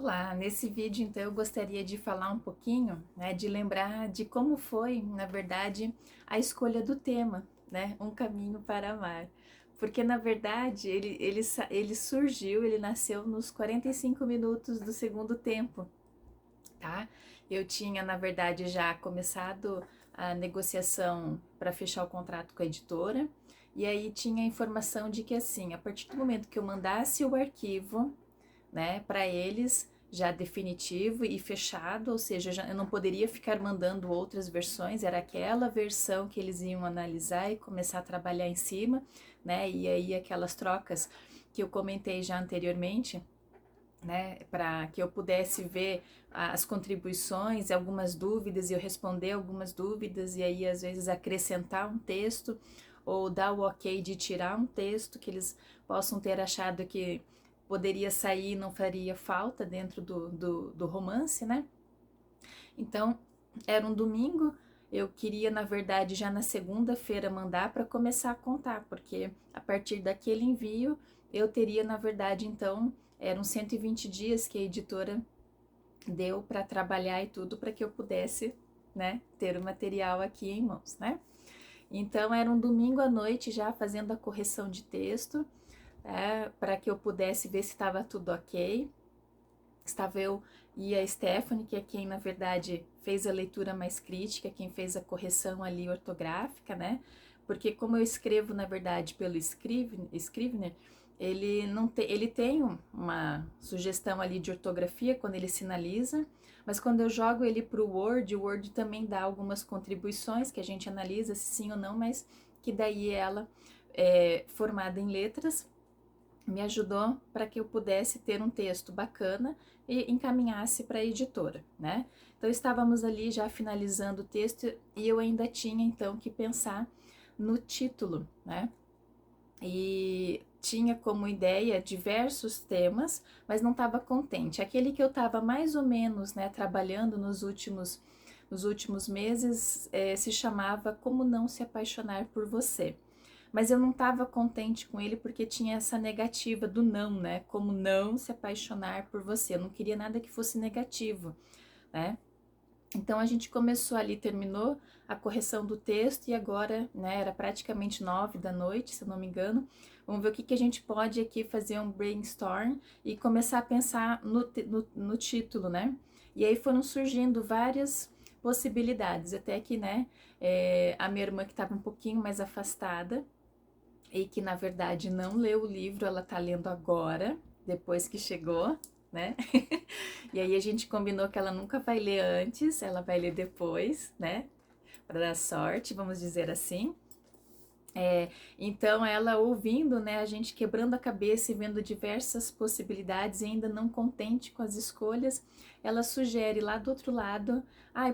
Olá, nesse vídeo então eu gostaria de falar um pouquinho, né, de lembrar de como foi, na verdade, a escolha do tema, né, Um Caminho para Amar. Porque na verdade ele surgiu, ele nasceu nos 45 minutos do segundo tempo, tá? Eu tinha, na verdade, já começado a negociação para fechar o contrato com a editora, e aí tinha a informação de que assim, a partir do momento que eu mandasse o arquivo, né, para eles já definitivo e fechado, ou seja, eu não poderia ficar mandando outras versões, era aquela versão que eles iam analisar e começar a trabalhar em cima, né, e aí aquelas trocas que eu comentei já anteriormente, né, para que eu pudesse ver as contribuições, algumas dúvidas e eu responder algumas dúvidas e aí às vezes acrescentar um texto ou dar o ok de tirar um texto que eles possam ter achado que poderia sair e não faria falta dentro do romance, né? Então, era um domingo, eu queria, na verdade, já na segunda-feira mandar para começar a contar, porque a partir daquele envio eu teria, na verdade, então, eram 120 dias que a editora deu para trabalhar e tudo para que eu pudesse, né, ter o material aqui em mãos, né? Então, era um domingo à noite já fazendo a correção de texto, para que eu pudesse ver se estava tudo ok. Estava eu e a Stephanie, que é quem na verdade fez a leitura mais crítica, quem fez a correção ali ortográfica, né? Porque como eu escrevo na verdade pelo Scrivener, ele não te, ele tem uma sugestão ali de ortografia quando ele sinaliza, mas quando eu jogo ele para o Word também dá algumas contribuições que a gente analisa se sim ou não, mas que daí ela é formada em letras me ajudou para que eu pudesse ter um texto bacana e encaminhasse para a editora, né? Então estávamos ali já finalizando o texto e eu ainda tinha então que pensar no título, né? E tinha como ideia diversos temas, mas não estava contente. Aquele que eu estava mais ou menos, né, trabalhando nos últimos meses se chamava Como Não Se Apaixonar por Você. Mas eu não estava contente com ele porque tinha essa negativa do não, né? Como não se apaixonar por você. Eu não queria nada que fosse negativo, né? Então a gente começou ali, terminou a correção do texto e agora, né, era praticamente 9 da noite, se eu não me engano. Vamos ver o que a gente pode aqui fazer um brainstorm e começar a pensar no título, né? E aí foram surgindo várias possibilidades, até que, né, a minha irmã que estava um pouquinho mais afastada, e que na verdade não leu o livro, ela tá lendo agora, depois que chegou, né? E aí a gente combinou que ela nunca vai ler antes, ela vai ler depois, né? Para dar sorte, vamos dizer assim. Então ela ouvindo, né, a gente quebrando a cabeça e vendo diversas possibilidades e ainda não contente com as escolhas, ela sugere lá do outro lado,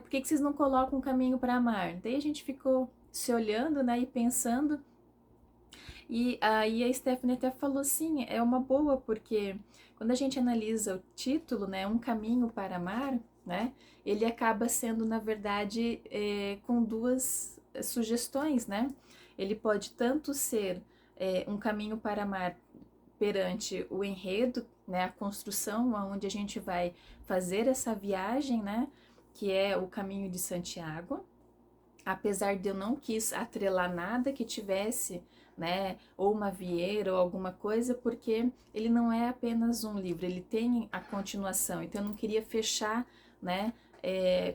por que vocês não colocam um caminho para amar? Daí a gente ficou se olhando, né, e pensando. E aí a Stephanie até falou assim, é uma boa, porque quando a gente analisa o título, né, Um Caminho para Amar, né, ele acaba sendo, na verdade, com duas sugestões, né? Ele pode tanto ser um caminho para amar perante o enredo, né, a construção, onde a gente vai fazer essa viagem, né, que é o caminho de Santiago, apesar de eu não quis atrelar nada que tivesse, né, ou uma vieira ou alguma coisa, porque ele não é apenas um livro, ele tem a continuação, então eu não queria fechar, né,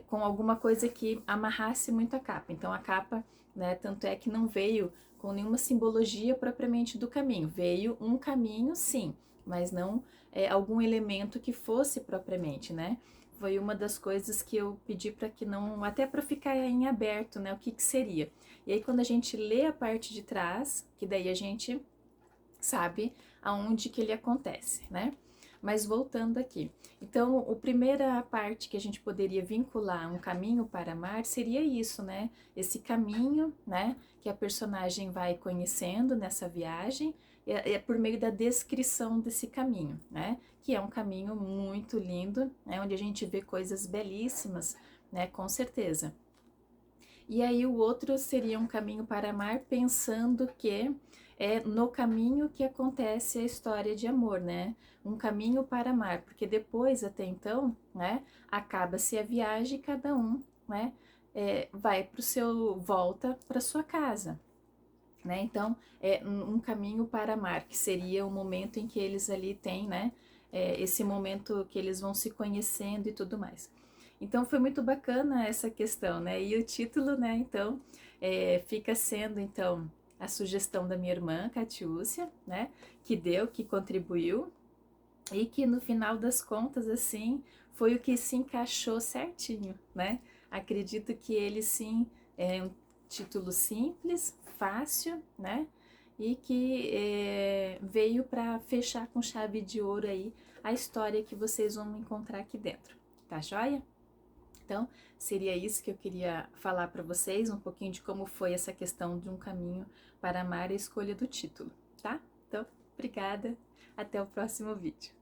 com alguma coisa que amarrasse muito a capa. Então a capa, né, tanto é que não veio com nenhuma simbologia propriamente do caminho, veio um caminho, sim, mas não algum elemento que fosse propriamente, né? Foi uma das coisas que eu pedi para que não, até para ficar em aberto, né, o que seria. E aí quando a gente lê a parte de trás, que daí a gente sabe aonde que ele acontece, né? Mas voltando aqui. Então, a primeira parte que a gente poderia vincular um caminho para amar seria isso, né? Esse caminho, né, que a personagem vai conhecendo nessa viagem, é por meio da descrição desse caminho, né? Que é um caminho muito lindo, né? Onde a gente vê coisas belíssimas, né? Com certeza. E aí o outro seria um caminho para amar, pensando que é no caminho que acontece a história de amor, né? Um caminho para amar, porque depois, até então, né, acaba-se a viagem e cada um, né, vai para o seu, volta para sua casa, né? Então, é um caminho para amar, que seria o momento em que eles ali têm, né, esse momento que eles vão se conhecendo e tudo mais. Então, foi muito bacana essa questão, né? E o título, né, então, fica sendo, então, a sugestão da minha irmã, Catiúcia, né, que deu, que contribuiu, e que no final das contas, assim, foi o que se encaixou certinho, né? Acredito que ele sim é um título simples, fácil, né? E que veio para fechar com chave de ouro aí a história que vocês vão encontrar aqui dentro, tá joia? Então, seria isso que eu queria falar para vocês, um pouquinho de como foi essa questão de um caminho para amar a escolha do título, tá? Então, obrigada, até o próximo vídeo.